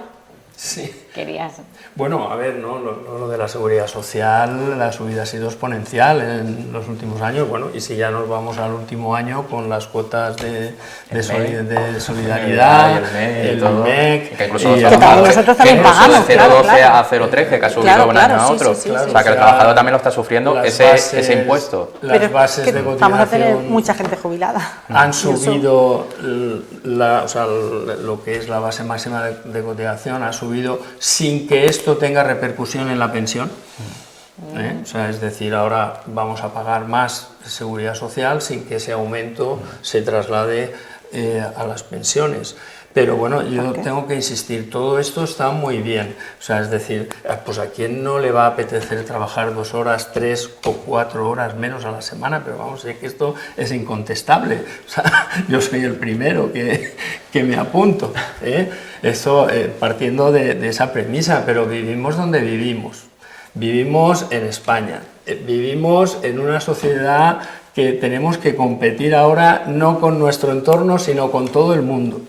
Speaker 5: Sí.
Speaker 2: Querías.
Speaker 5: Bueno, a ver, ¿no? Lo de la seguridad social, la subida ha sido exponencial en los últimos años, bueno, y si ya nos vamos al último año con las cuotas de solidaridad, el MEC,
Speaker 3: que incluso
Speaker 6: nosotros también pagamos,
Speaker 3: de 0,12 a 0,13, que ha subido un año a otro,
Speaker 6: sí,
Speaker 3: o sea, que el trabajador también lo está sufriendo ese impuesto.
Speaker 5: Las bases de cotización,
Speaker 6: vamos a tener mucha gente jubilada.
Speaker 5: Han subido, lo que es la base máxima de cotización ha subido sin que esto tenga repercusión en la pensión. O sea, es decir, ahora vamos a pagar más seguridad social sin que ese aumento se traslade a las pensiones. Pero bueno, yo tengo que insistir, todo esto está muy bien. O sea, es decir, pues a quién no le va a apetecer trabajar 2 horas, 3 o 4 horas menos a la semana, pero vamos, es que esto es incontestable. O sea, yo soy el primero que me apunto. Eso partiendo de esa premisa, pero vivimos donde vivimos. Vivimos en España, vivimos en una sociedad que tenemos que competir ahora no con nuestro entorno, sino con todo el mundo.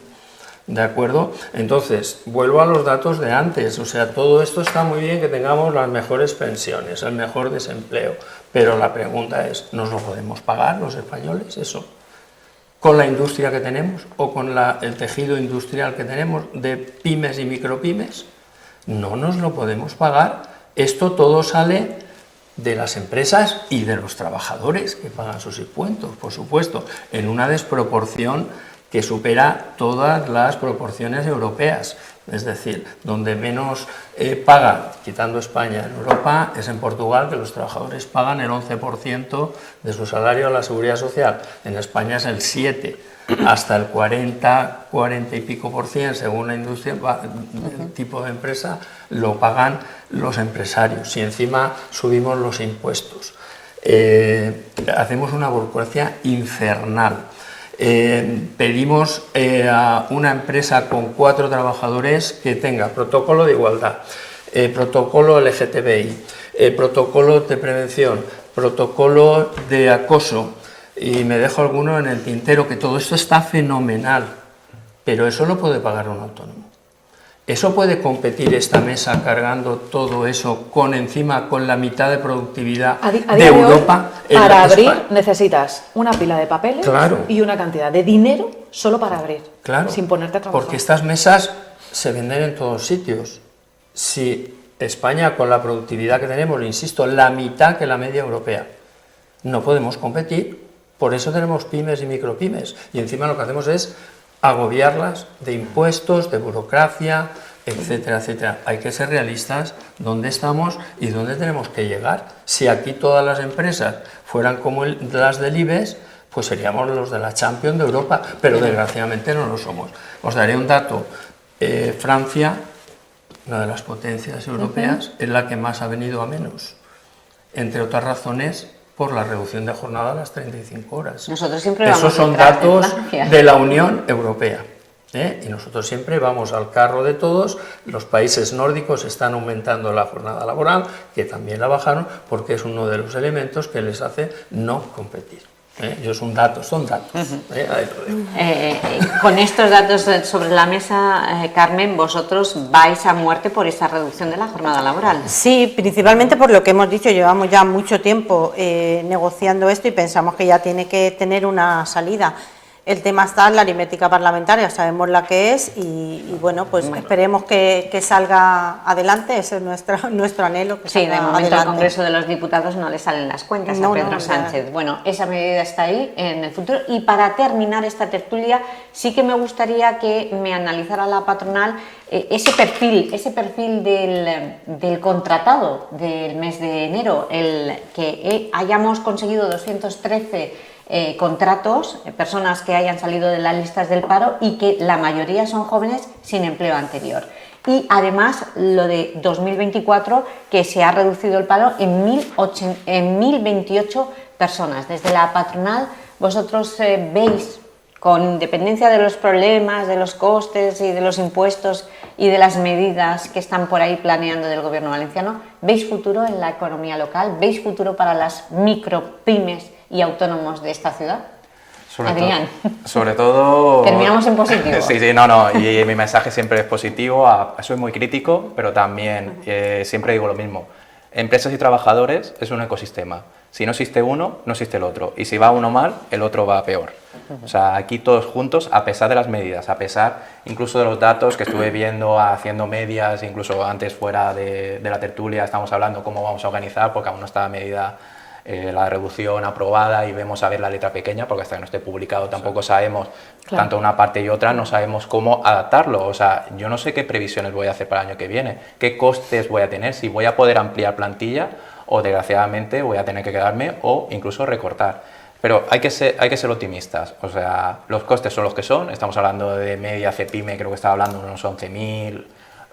Speaker 5: ¿De acuerdo? Entonces, vuelvo a los datos de antes, o sea, todo esto está muy bien que tengamos las mejores pensiones, el mejor desempleo, pero la pregunta es, ¿nos lo podemos pagar los españoles eso? ¿Con la industria que tenemos o con el tejido industrial que tenemos de pymes y micropymes? No nos lo podemos pagar. Esto todo sale de las empresas y de los trabajadores que pagan sus impuestos, por supuesto, en una desproporción que supera todas las proporciones europeas. Es decir, donde menos pagan, quitando España, en Europa, es en Portugal, que los trabajadores pagan el 11% de su salario a la Seguridad Social. En España es el 7%, hasta el 40 y pico por ciento, según la industria, el tipo de empresa, lo pagan los empresarios. Y encima subimos los impuestos. Hacemos una burocracia infernal. Pedimos a una empresa con 4 trabajadores que tenga protocolo de igualdad, protocolo LGTBI, protocolo de prevención, protocolo de acoso, y me dejo alguno en el tintero, que todo esto está fenomenal, pero eso lo puede pagar un autónomo. ¿Eso puede competir esta mesa cargando todo eso con la mitad de productividad de Europa?
Speaker 4: Para abrir necesitas una pila de papeles,
Speaker 5: claro,
Speaker 4: y una cantidad de dinero solo para abrir,
Speaker 5: claro,
Speaker 4: sin ponerte a trabajar.
Speaker 5: Porque estas mesas se venden en todos sitios. Si España, con la productividad que tenemos, le insisto, la mitad que la media europea, no podemos competir, por eso tenemos pymes y micropymes, y encima lo que hacemos es agobiarlas de impuestos, de burocracia, etcétera, etcétera. Hay que ser realistas dónde estamos y dónde tenemos que llegar. Si aquí todas las empresas fueran como las del IBEX, pues seríamos los de la Champions de Europa, pero desgraciadamente no lo somos. Os daré un dato. Francia, una de las potencias europeas, es la que más ha venido a menos, entre otras razones, por la reducción de jornada a las 35 horas.
Speaker 2: Nosotros siempre vamos
Speaker 5: Esos son
Speaker 2: detrás de
Speaker 5: datos
Speaker 2: Francia.
Speaker 5: de la Unión Europea. Y nosotros siempre vamos al carro de todos. Los países nórdicos están aumentando la jornada laboral, que también la bajaron, porque es uno de los elementos que les hace no competir. Son datos. Ahí lo dejo.
Speaker 2: Con estos datos sobre la mesa, Carmen, vosotros vais a muerte por esa reducción de la jornada laboral.
Speaker 6: Sí, principalmente por lo que hemos dicho, llevamos ya mucho tiempo negociando esto y pensamos que ya tiene que tener una salida. El tema está en la aritmética parlamentaria, sabemos la que es y bueno, pues esperemos que salga adelante, ese es nuestro anhelo. Que
Speaker 2: sí,
Speaker 6: salga
Speaker 2: de momento
Speaker 6: adelante.
Speaker 2: al Congreso de los Diputados no le salen las cuentas a Pedro Sánchez. Bueno, esa medida está ahí en el futuro. Y para terminar esta tertulia, sí que me gustaría que me analizara la patronal ese perfil del contratado del mes de enero, el que hayamos conseguido 213 contratos, personas que hayan salido de las listas del paro y que la mayoría son jóvenes sin empleo anterior. Y además lo de 2024, que se ha reducido el paro en 1.028 personas. Desde la patronal, vosotros veis, con independencia de los problemas, de los costes y de los impuestos y de las medidas que están por ahí planeando del gobierno valenciano, ¿veis futuro en la economía local? ¿Veis futuro para las micropymes y autónomos de esta ciudad? Adrián.
Speaker 3: Sobre todo...
Speaker 2: Terminamos en positivo.
Speaker 3: Sí, no, y mi mensaje siempre es positivo, soy muy crítico, pero también siempre digo lo mismo. Empresas y trabajadores es un ecosistema. Si no existe uno, no existe el otro. Y si va uno mal, el otro va peor. O sea, aquí todos juntos, a pesar de las medidas, a pesar incluso de los datos que estuve viendo, haciendo medias, incluso antes fuera de la tertulia, estamos hablando cómo vamos a organizar, porque aún no está medida la reducción aprobada y vemos a ver la letra pequeña, porque hasta que no esté publicado tampoco sabemos, claro, tanto una parte y otra, no sabemos cómo adaptarlo. O sea, yo no sé qué previsiones voy a hacer para el año que viene, qué costes voy a tener, si voy a poder ampliar plantilla o desgraciadamente voy a tener que quedarme o incluso recortar. Pero hay que ser optimistas. O sea, los costes son los que son. Estamos hablando de media CEPIME, creo que estaba hablando de unos 11.000,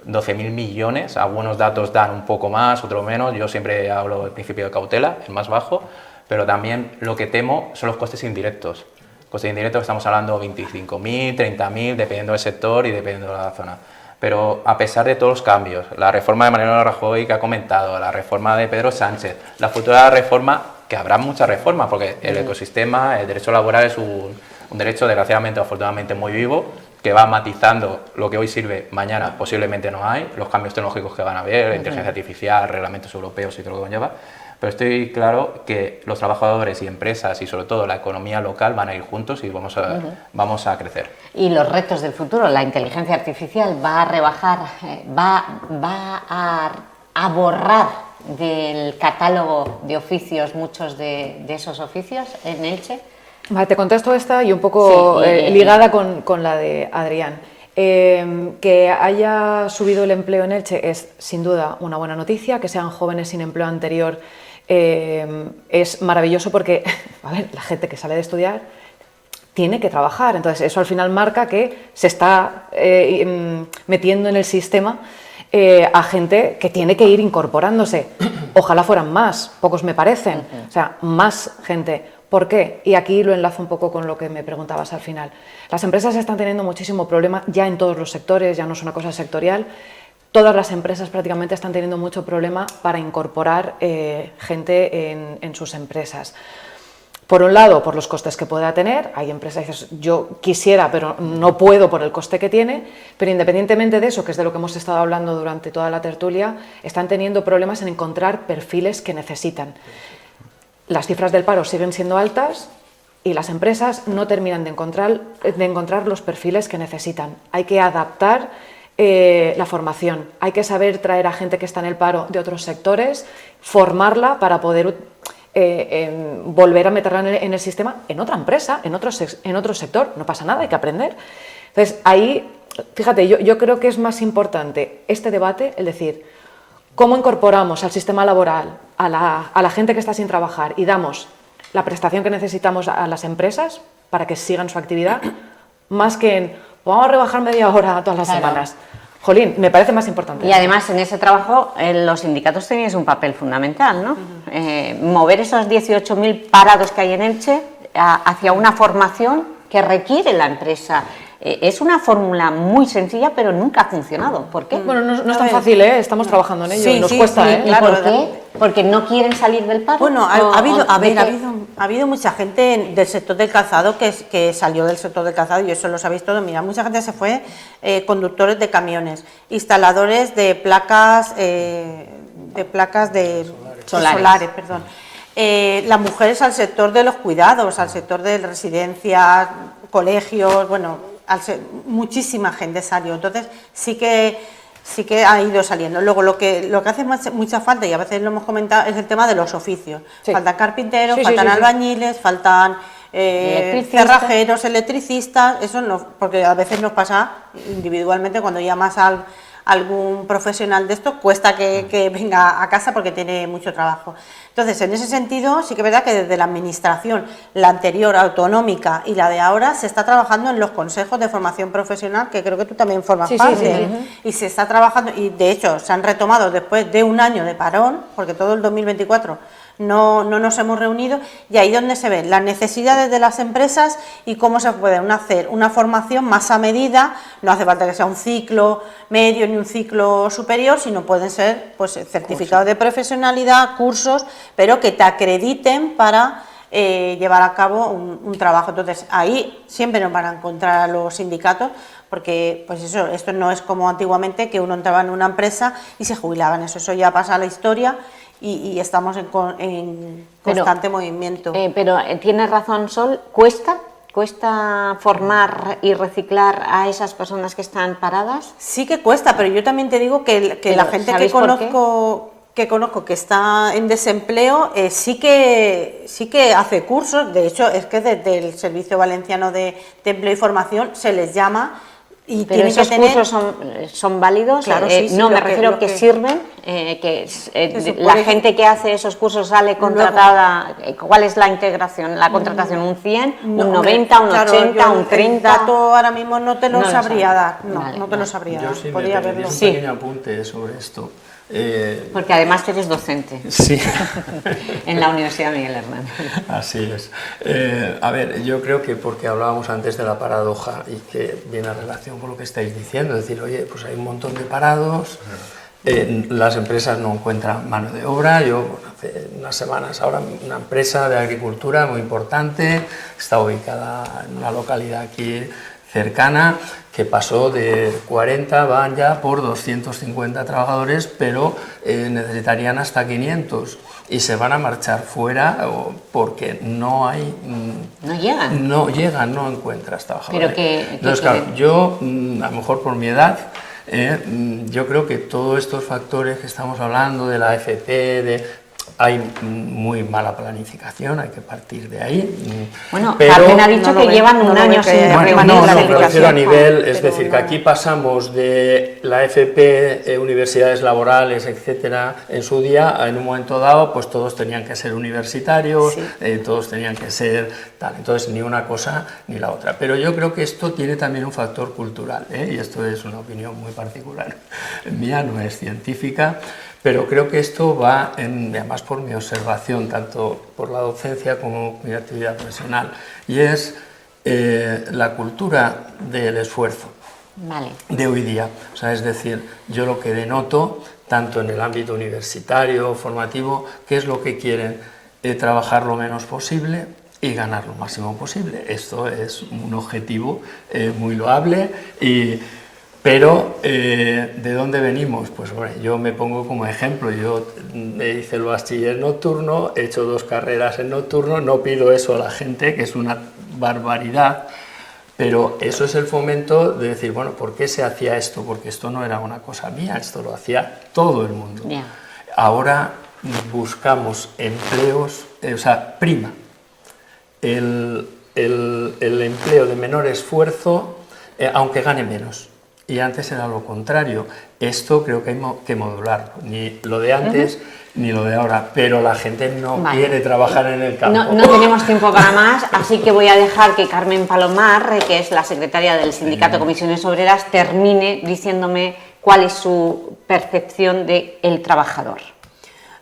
Speaker 3: 12.000 millones. Algunos datos dan un poco más, otros menos. Yo siempre hablo del principio de cautela, el más bajo. Pero también lo que temo son los costes indirectos. Costes indirectos estamos hablando de 25.000, 30.000, dependiendo del sector y dependiendo de la zona. Pero a pesar de todos los cambios, la reforma de Mariano Rajoy que ha comentado, la reforma de Pedro Sánchez, la futura reforma, que habrá muchas reformas, porque el ecosistema, el derecho laboral es un derecho desgraciadamente o afortunadamente muy vivo, que va matizando lo que hoy sirve, mañana posiblemente no hay, los cambios tecnológicos que van a haber, inteligencia artificial, reglamentos europeos y todo lo que conlleva. Pero estoy claro que los trabajadores y empresas y sobre todo la economía local van a ir juntos y vamos a crecer.
Speaker 2: Y los retos del futuro, la inteligencia artificial va a rebajar, va a borrar del catálogo de oficios muchos de esos oficios en Elche.
Speaker 4: Vale, te contesto esta y un poco ligada con la de Adrián. Que haya subido el empleo en Elche es sin duda una buena noticia, que sean jóvenes sin empleo anterior es maravilloso porque, a ver, la gente que sale de estudiar tiene que trabajar, entonces eso al final marca que se está metiendo en el sistema a gente que tiene que ir incorporándose. Ojalá fueran más, pocos me parecen, o sea, más gente. ¿Por qué? Y aquí lo enlazo un poco con lo que me preguntabas al final. Las empresas están teniendo muchísimo problema ya en todos los sectores, ya no es una cosa sectorial. Todas las empresas prácticamente están teniendo mucho problema para incorporar gente en sus empresas. Por un lado, por los costes que pueda tener, hay empresas que dicen, yo quisiera, pero no puedo por el coste que tiene, pero independientemente de eso, que es de lo que hemos estado hablando durante toda la tertulia, están teniendo problemas en encontrar perfiles que necesitan. Las cifras del paro siguen siendo altas y las empresas no terminan de encontrar los perfiles que necesitan. Hay que adaptar la formación, hay que saber traer a gente que está en el paro de otros sectores, formarla para poder volver a meterla en el sistema, en otra empresa, en otro sector. No pasa nada, hay que aprender. Entonces, ahí, fíjate, yo creo que es más importante este debate, el decir, ¿cómo incorporamos al sistema laboral a la gente que está sin trabajar y damos la prestación que necesitamos a las empresas para que sigan su actividad, más que en, vamos a rebajar media hora todas las semanas? Jolín, me parece más importante.
Speaker 2: Y además en ese trabajo los sindicatos tenían un papel fundamental, ¿no? Mover esos 18.000 parados que hay en Elche hacia una formación que requiere la empresa. Es una fórmula muy sencilla, pero nunca ha funcionado. ¿Por qué?
Speaker 4: Bueno, no es tan fácil, ¿eh? Estamos trabajando en ello,
Speaker 6: Sí,
Speaker 4: y nos
Speaker 6: sí,
Speaker 4: cuesta,
Speaker 6: sí,
Speaker 4: ¿eh?
Speaker 2: ¿Y por qué? ¿Porque no quieren salir del paro?
Speaker 6: Bueno, ha habido mucha gente del sector del calzado que salió del sector del calzado, y eso lo sabéis todos. Mira, mucha gente se fue, conductores de camiones, instaladores de placas solares, perdón. Las mujeres al sector de los cuidados, al sector de residencias, colegios, bueno, muchísima gente salió. Entonces sí que ha ido saliendo. Luego lo que hace mucha falta, y a veces lo hemos comentado, es el tema de los oficios. Sí. Faltan carpinteros, faltan albañiles, faltan cerrajeros, electricistas. Eso no, porque a veces nos pasa individualmente cuando llamas a algún profesional de esto, cuesta que venga a casa porque tiene mucho trabajo. Entonces, en ese sentido, sí que es verdad que desde la administración, la anterior, autonómica, y la de ahora, se está trabajando en los consejos de formación profesional, que creo que tú también formas parte. Y se está trabajando, y de hecho se han retomado después de un año de parón, porque todo el 2024 no nos hemos reunido, y ahí donde se ven las necesidades de las empresas y cómo se puede hacer una formación más a medida. No hace falta que sea un ciclo medio ni un ciclo superior, sino pueden ser pues certificados de profesionalidad, cursos, pero que te acrediten para llevar a cabo un trabajo. Entonces ahí siempre nos van a encontrar a los sindicatos, porque pues esto no es como antiguamente, que uno entraba en una empresa y se jubilaban. Eso ya pasa a la historia. Y estamos en constante movimiento.
Speaker 2: Pero tienes razón, Sol, ¿cuesta formar y reciclar a esas personas que están paradas?
Speaker 6: Sí que cuesta, pero yo también te digo que la gente que conozco que está en desempleo sí que hace cursos. De hecho, es que desde el Servicio Valenciano de Empleo y Formación se les llama. Y
Speaker 2: pero esos cursos son válidos,
Speaker 6: claro,
Speaker 2: me refiero que sirven La gente que hace esos cursos sale contratada. ¿Cuál es la integración? ¿La contratación un 100, un 90, un 80, un 30?
Speaker 6: El dato ahora mismo no te lo
Speaker 2: No lo
Speaker 6: sabría
Speaker 2: sabe.
Speaker 6: dar. No,
Speaker 2: Vale,
Speaker 6: no te lo sabría dar.
Speaker 5: Yo sí
Speaker 6: Podría
Speaker 5: me permitís
Speaker 6: verlo.
Speaker 5: un
Speaker 2: Sí.
Speaker 5: pequeño apunte sobre esto.
Speaker 2: Porque además eres docente
Speaker 5: Sí.
Speaker 2: en la Universidad Miguel Hernández.
Speaker 5: Así es. A ver, yo creo que porque hablábamos antes de la paradoja y que viene a relación con lo que estáis diciendo, es decir, oye, pues hay un montón de parados, las empresas no encuentran mano de obra. Yo, bueno, hace unas semanas ahora, una empresa de agricultura muy importante, está ubicada en una localidad aquí cercana, que pasó de 40, van ya por 250 trabajadores, pero necesitarían hasta 500 y se van a marchar fuera porque no hay...
Speaker 2: No llegan.
Speaker 5: No llegan, no encuentras trabajadores. Entonces, claro,
Speaker 2: quieren?
Speaker 5: yo, a lo mejor por mi edad, yo creo que todos estos factores que estamos hablando de la FP, hay muy mala planificación, hay que partir de ahí.
Speaker 2: Bueno,
Speaker 5: pero
Speaker 2: Carmen ha dicho
Speaker 6: no lo
Speaker 2: que
Speaker 6: ve,
Speaker 2: llevan
Speaker 6: no
Speaker 2: un
Speaker 6: lo
Speaker 2: año
Speaker 6: ve
Speaker 2: sin
Speaker 6: que-
Speaker 2: reunir
Speaker 5: Bueno, no,
Speaker 2: la
Speaker 5: me refiero a
Speaker 2: planificación.
Speaker 5: nivel, es
Speaker 6: Pero
Speaker 5: decir, que
Speaker 6: no.
Speaker 5: aquí pasamos de la FP, universidades laborales, etcétera, en su día, en un momento dado, pues todos tenían que ser universitarios,
Speaker 6: Sí.
Speaker 5: todos tenían que ser tal, entonces ni una cosa ni la otra. Pero yo creo que esto tiene también un factor cultural, y esto es una opinión muy particular mía, no es científica, pero creo que esto va, además por mi observación, tanto por la docencia como mi actividad profesional, y es la cultura del esfuerzo
Speaker 2: Vale.
Speaker 5: de hoy día. O sea, es decir, yo lo que denoto, tanto en el ámbito universitario, formativo, qué es lo que quieren, trabajar lo menos posible y ganar lo máximo posible. Esto es un objetivo muy loable pero, ¿de dónde venimos? Pues bueno, yo me pongo como ejemplo, yo hice el bachiller nocturno, he hecho 2 carreras en nocturno, no pido eso a la gente, que es una barbaridad, pero eso es el fomento de decir, bueno, ¿por qué se hacía esto? Porque esto no era una cosa mía, esto lo hacía todo el mundo.
Speaker 2: Ya.
Speaker 5: Ahora buscamos empleos, o sea, prima el empleo de menor esfuerzo, aunque gane menos. Y antes era lo contrario. Esto creo que hay que modularlo, ni lo de antes ni lo de ahora, pero la gente no
Speaker 2: Vale.
Speaker 5: quiere trabajar en el campo.
Speaker 2: No tenemos tiempo para más, así que voy a dejar que Carmen Palomar, que es la secretaria del Sindicato Comisiones Obreras, termine diciéndome cuál es su percepción del trabajador.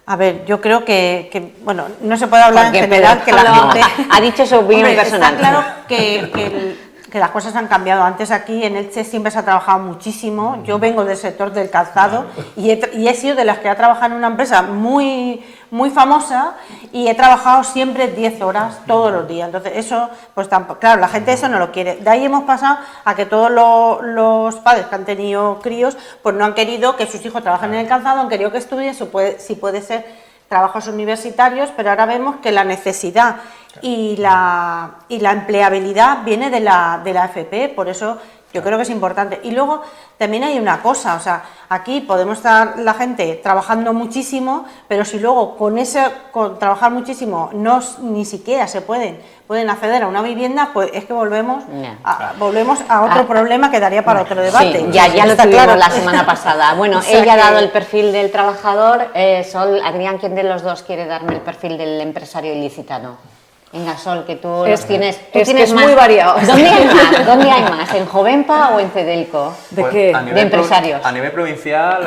Speaker 6: A ver, yo creo que bueno, no se puede hablar
Speaker 2: Porque
Speaker 6: en general, que la
Speaker 2: Pedro
Speaker 6: gente...
Speaker 2: ha dicho su opinión
Speaker 6: Hombre,
Speaker 2: personal.
Speaker 6: Está claro que las cosas han cambiado. Antes aquí en Elche siempre se ha trabajado muchísimo. Yo vengo del sector del calzado y he sido de las que ha trabajado en una empresa muy famosa y he trabajado siempre 10 horas todos los días. Entonces eso, pues tampoco, claro, la gente eso no lo quiere. De ahí hemos pasado a que todos los padres que han tenido críos, pues no han querido que sus hijos trabajen en el calzado, han querido que estudien, si puede ser trabajos universitarios, pero ahora vemos que la necesidad y la empleabilidad viene de la AFP, por eso yo creo que es importante. Y luego también hay una cosa, o sea, aquí podemos estar la gente trabajando muchísimo, pero si luego con trabajar muchísimo ni siquiera se pueden acceder a una vivienda, pues es que volvemos a otro problema que daría para otro debate.
Speaker 2: Sí, ya lo
Speaker 6: Está
Speaker 2: tuvimos
Speaker 6: claro.
Speaker 2: la semana pasada. Bueno,
Speaker 6: O sea
Speaker 2: ella ha
Speaker 6: que-
Speaker 2: dado el perfil del trabajador. Sol, Adrián, ¿quién de los dos quiere darme el perfil del empresario ilicitano? Venga, Sol, que tú los tienes. Tú
Speaker 4: es que
Speaker 2: tienes
Speaker 4: es
Speaker 2: más.
Speaker 4: muy variado.
Speaker 2: ¿Dónde hay más? ¿Dónde hay más? ¿En Jovenpa o en Cedelco?
Speaker 4: ¿De
Speaker 3: Pues,
Speaker 4: qué?
Speaker 2: De empresarios.
Speaker 3: A nivel provincial,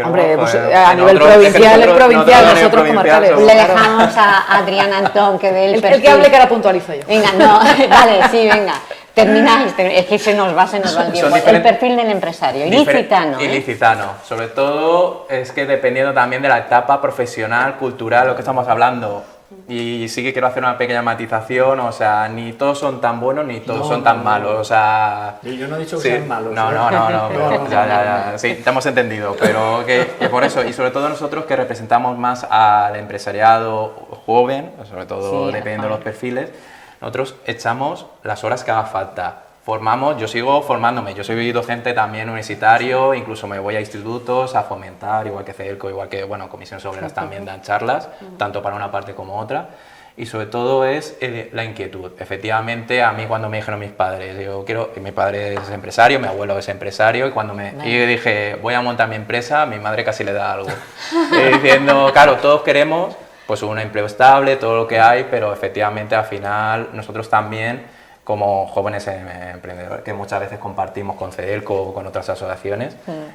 Speaker 4: Hombre, pues, a nivel provincial, nosotros comarcales.
Speaker 2: Le
Speaker 4: Claro.
Speaker 2: dejamos a Adrián Antón que dé el perfil.
Speaker 4: El que hable que ahora puntualizo yo.
Speaker 2: Venga, no, vale, sí, venga. Termináis, es que se nos va el tiempo. El
Speaker 3: diferentes-
Speaker 2: perfil del empresario, ilicitano. ¿eh?
Speaker 3: Ilicitano. Sobre todo es que dependiendo también de la etapa profesional, cultural, lo que estamos hablando. Y sí que quiero hacer una pequeña matización, o sea, ni todos son tan buenos ni todos son tan malos, o sea...
Speaker 5: Y yo no he dicho que
Speaker 3: sí,
Speaker 5: sean malos.
Speaker 3: No,
Speaker 5: ¿eh?
Speaker 3: no,
Speaker 5: No,
Speaker 3: ya, sí, te hemos entendido, pero que por eso, y sobre todo nosotros que representamos más al empresariado joven, sobre todo
Speaker 2: Sí,
Speaker 3: dependiendo de
Speaker 2: joven.
Speaker 3: los perfiles, nosotros echamos las horas que haga falta. Formamos, yo sigo formándome, yo soy docente también universitario, incluso me voy a institutos a fomentar, igual que CEDELCO, igual que, bueno, Comisiones Obreras también dan charlas, tanto para una parte como otra. y sobre todo es la inquietud. Efectivamente, a mí cuando me dijeron mis padres, mi padre es empresario, mi abuelo es empresario, y cuando yo dije, voy a montar mi empresa, mi madre casi le da algo. Diciendo, claro, todos queremos pues un empleo estable, todo lo que hay, pero efectivamente al final nosotros también, como jóvenes emprendedores, que muchas veces compartimos con CEDELCO o con otras asociaciones,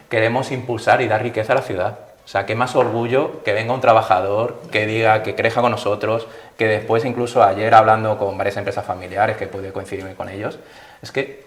Speaker 3: queremos impulsar y dar riqueza a la ciudad. O sea, qué más orgullo que venga un trabajador, que diga, que crezca con nosotros, que después, incluso ayer hablando con varias empresas familiares, que pude coincidir con ellos, es que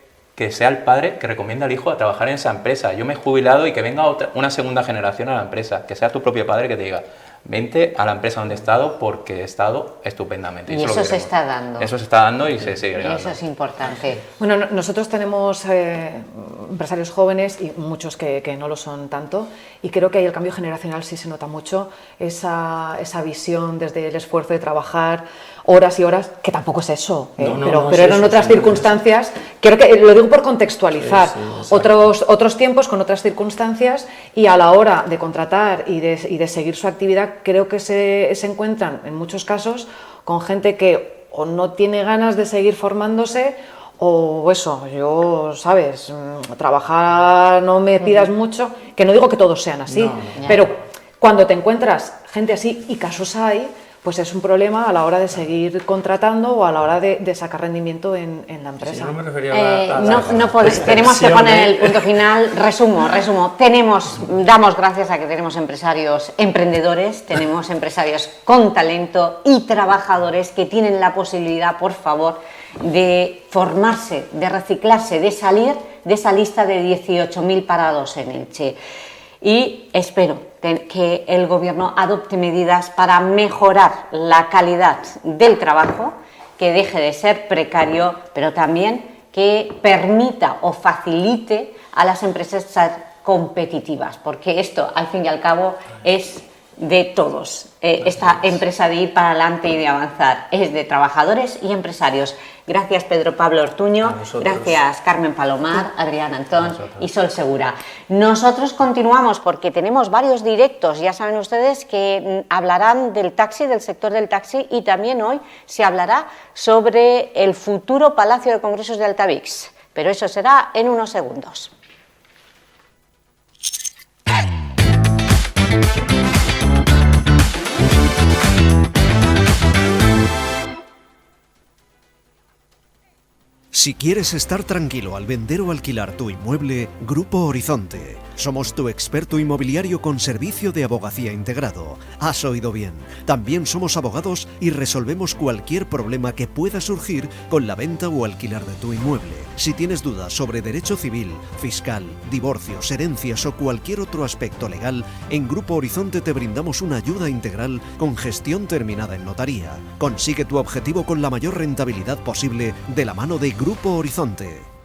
Speaker 3: sea el padre que recomienda al hijo a trabajar en esa empresa. Yo me he jubilado y que venga una segunda generación a la empresa, que sea tu propio padre que te diga, vente a la empresa donde he estado porque he estado estupendamente.
Speaker 2: Y eso se está dando.
Speaker 3: Eso se está dando y se sigue dando.
Speaker 2: Eso es importante.
Speaker 4: Bueno, nosotros tenemos empresarios jóvenes y muchos que no lo son tanto, y creo que ahí el cambio generacional sí se nota mucho, esa visión desde el esfuerzo de trabajar horas y horas, que tampoco es eso, pero eran otras circunstancias. Creo que lo digo por contextualizar, otros tiempos con otras circunstancias, y a la hora de contratar y de seguir su actividad, creo que se encuentran en muchos casos con gente que o no tiene ganas de seguir formándose, o eso, sabes, trabajar no me pidas mucho, que no digo que todos sean así, pero cuando te encuentras gente así, y casos hay, pues es un problema a la hora de seguir contratando o a la hora de sacar rendimiento en la empresa.
Speaker 5: Sí, no me refería
Speaker 2: tenemos que poner el punto final. Resumo. Damos gracias a que tenemos empresarios emprendedores, tenemos empresarios con talento y trabajadores que tienen la posibilidad, por favor, de formarse, de reciclarse, de salir de esa lista de 18.000 parados en Elche. Y espero que el Gobierno adopte medidas para mejorar la calidad del trabajo, que deje de ser precario, pero también que permita o facilite a las empresas ser competitivas, porque esto, al fin y al cabo, es de todos. Esta empresa de ir para adelante y de avanzar es de trabajadores y empresarios. Gracias Pedro Pablo Ortuño, gracias Carmen Palomar, Adrián Antón y Sol Segura. Nosotros continuamos porque tenemos varios directos, ya saben ustedes que hablarán del taxi, del sector del taxi, y también hoy se hablará sobre el futuro Palacio de Congresos de Altavix, pero eso será en unos segundos.
Speaker 1: Si quieres estar tranquilo al vender o alquilar tu inmueble, Grupo Horizonte. Somos tu experto inmobiliario con servicio de abogacía integrado. Has oído bien. También somos abogados y resolvemos cualquier problema que pueda surgir con la venta o alquilar de tu inmueble. Si tienes dudas sobre derecho civil, fiscal, divorcios, herencias o cualquier otro aspecto legal, en Grupo Horizonte te brindamos una ayuda integral con gestión terminada en notaría. Consigue tu objetivo con la mayor rentabilidad posible de la mano de Grupo Horizonte.